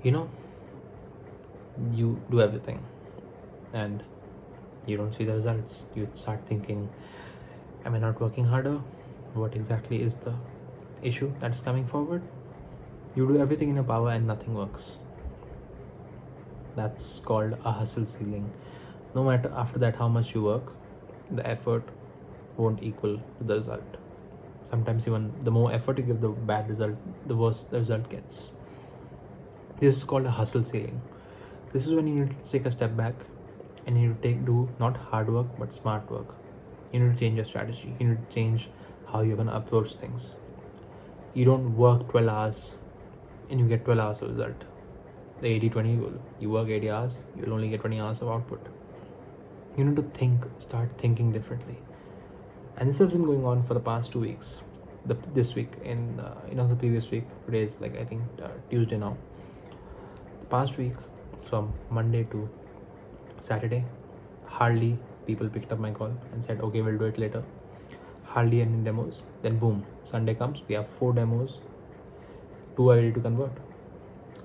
You know, you do everything and you don't see the results. You start thinking, am I not working harder? What exactly is the issue that is coming forward? You do everything in your power and nothing works. That's called a hustle ceiling. No matter after that how much you work, the effort won't equal to the result. Sometimes even the more effort you give the bad result, the worse the result gets. This is called a hustle ceiling. This is when you need to take a step back and you need to do not hard work but smart work. You need to change your strategy. You need to change how you're gonna approach things. You don't work 12 hours and you get 12 hours of result. The 80-20 rule. You work 80 hours, you'll only get 20 hours of output. You need to start thinking differently. And this has been going on for the past 2 weeks. This week and the previous week. Today is like I think Tuesday now. The past week, from Monday to Saturday, hardly people picked up my call and said, okay, we'll do it later. Hardly any demos. Then boom, Sunday comes, we have 4 demos. 2 are ready to convert.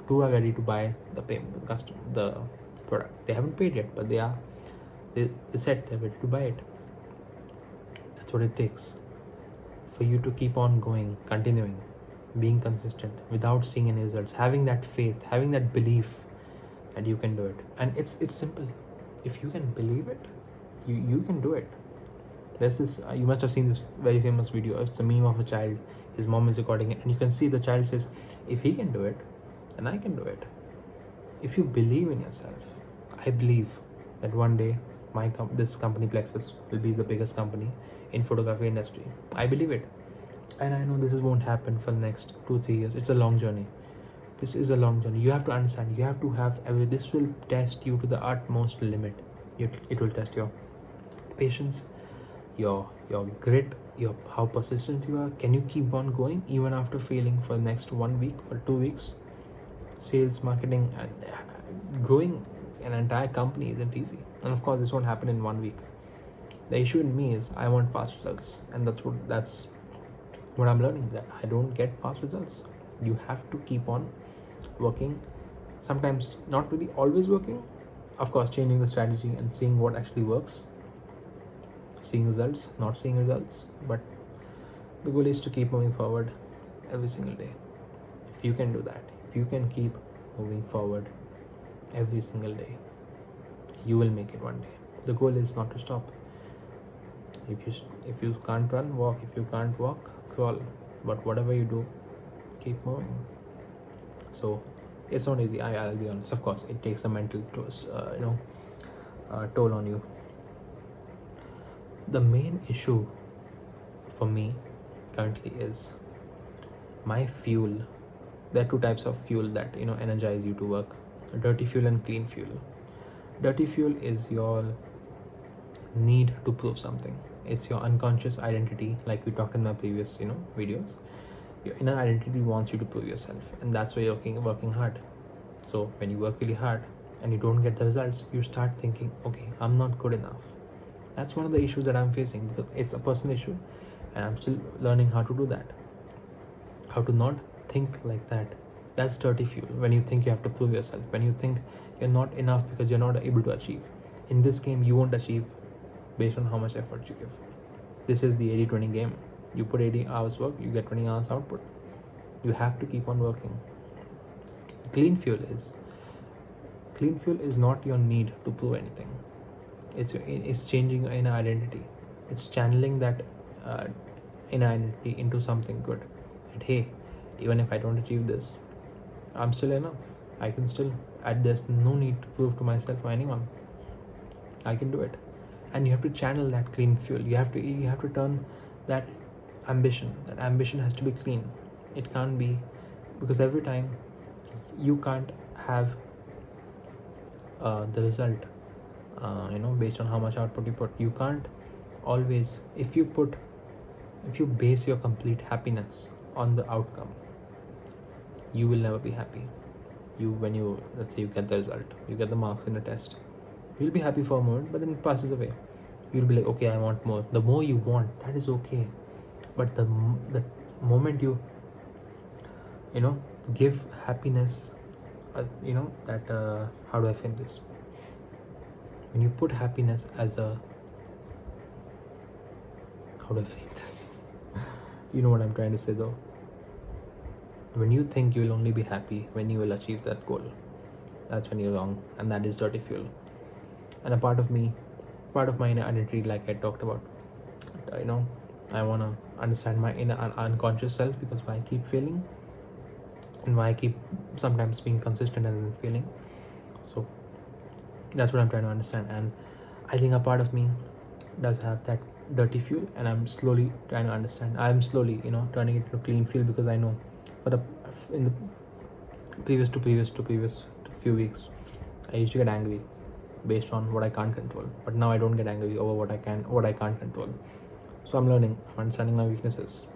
2 are ready to buy the the product. They haven't paid yet, but they said they're ready to buy it. That's what it takes for you to keep on going, continuing, being consistent without seeing any results, having that faith, having that belief that you can do it. And it's simple. If you can believe it, you can do it. There's this you must have seen this very famous video. It's a meme of a child. His mom is recording it and you can see the child says, if he can do it, then I can do it. If you believe in yourself, I believe that one day this company Plexus will be the biggest company in photography industry. I believe it. And I know this won't happen for the next 2-3 years. It's a long journey. This is a long journey. You have to understand, you have to have this will test you to the utmost limit. It will test your patience, your grit, your how persistent you are. Can you keep on going even after failing for the next 1 week, for 2 weeks? Sales, marketing, and growing an entire company isn't easy. And of course, this won't happen in 1 week. The issue in me is I want fast results, and that's what I'm learning, that I don't get fast results. You have to keep on working. Sometimes not really always working. Of course, changing the strategy and seeing what actually works. Seeing results, not seeing results, but the goal is to keep moving forward every single day. If you can do that, if you can keep moving forward every single day, you will make it one day. The goal is not to stop. If you can't run, walk. If you can't walk, crawl. But whatever you do, keep moving. So it's not easy. I'll be honest. Of course, it takes a mental toll on you. The main issue for me currently is my fuel. There are 2 types of fuel that energize you to work: dirty fuel and clean fuel. Dirty fuel is your need to prove something. It's your unconscious identity, like we talked in my previous videos. Your inner identity wants you to prove yourself, and that's why you're working hard. So when you work really hard and you don't get the results, you start thinking, okay, I'm not good enough. That's one of the issues that I'm facing, because it's a personal issue and I'm still learning how to do that, how to not think like that. That's dirty fuel. When you think you have to prove yourself, when you think you're not enough because you're not able to achieve. In this game, you won't achieve based on how much effort you give. This is the 80-20 game. You put 80 hours work, you get 20 hours output. You have to keep on working. Clean fuel is not your need to prove anything. It's changing your inner identity. It's channeling that inner identity into something good. And hey, even if I don't achieve this, I'm still enough. I can still, there's no need to prove to myself or anyone. I can do it. And you have to channel that clean fuel. You have to turn that ambition. That ambition has to be clean. It can't be, because every time you can't have the result based on how much output you put. You can't always, if you base your complete happiness on the outcome, you will never be happy. Let's say you get the result, you get the marks in a test, you'll be happy for a moment, but then it passes away. You'll be like, okay, I want more. The more you want, that is okay, but the moment you give happiness how do I frame this? When you put happiness as a, how do I frame this? You know what I'm trying to say though. When you think you will only be happy when you will achieve that goal, that's when you're wrong, and that is dirty fuel. And a part of my inner identity, like I talked about, I want to understand my inner unconscious self, because why I keep failing and why I keep sometimes being consistent and then failing. So that's what I'm trying to understand. And I think a part of me does have that dirty fuel, and I'm slowly trying to understand. I'm slowly turning it into clean fuel, because I know in the previous few weeks, I used to get angry based on what I can't control, but now I don't get angry over what I can't control. So I'm understanding my weaknesses.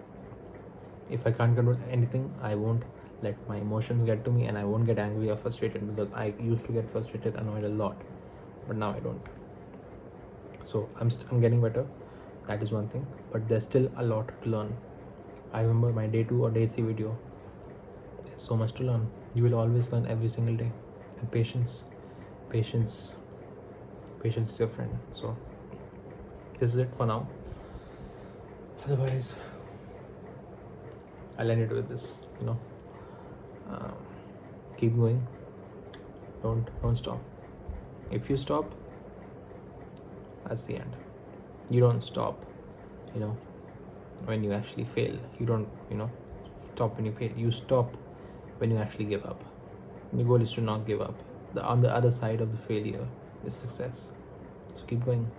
If I can't control anything, I won't let my emotions get to me, and I won't get angry or frustrated, because I used to get frustrated, annoyed a lot, but now I don't. So I'm getting better. That is one thing, but there's still a lot to learn. I remember my day 2 or day 3 video. There's so much to learn. You will always learn every single day, and patience is your friend. So this is it for now. Otherwise, I'll end it with this. Keep going. Don't stop. If you stop, that's the end. You don't stop. When you actually fail, you don't stop when you fail. You stop when you actually give up. The goal is to not give up. On the other side of the failure is success. So keep going.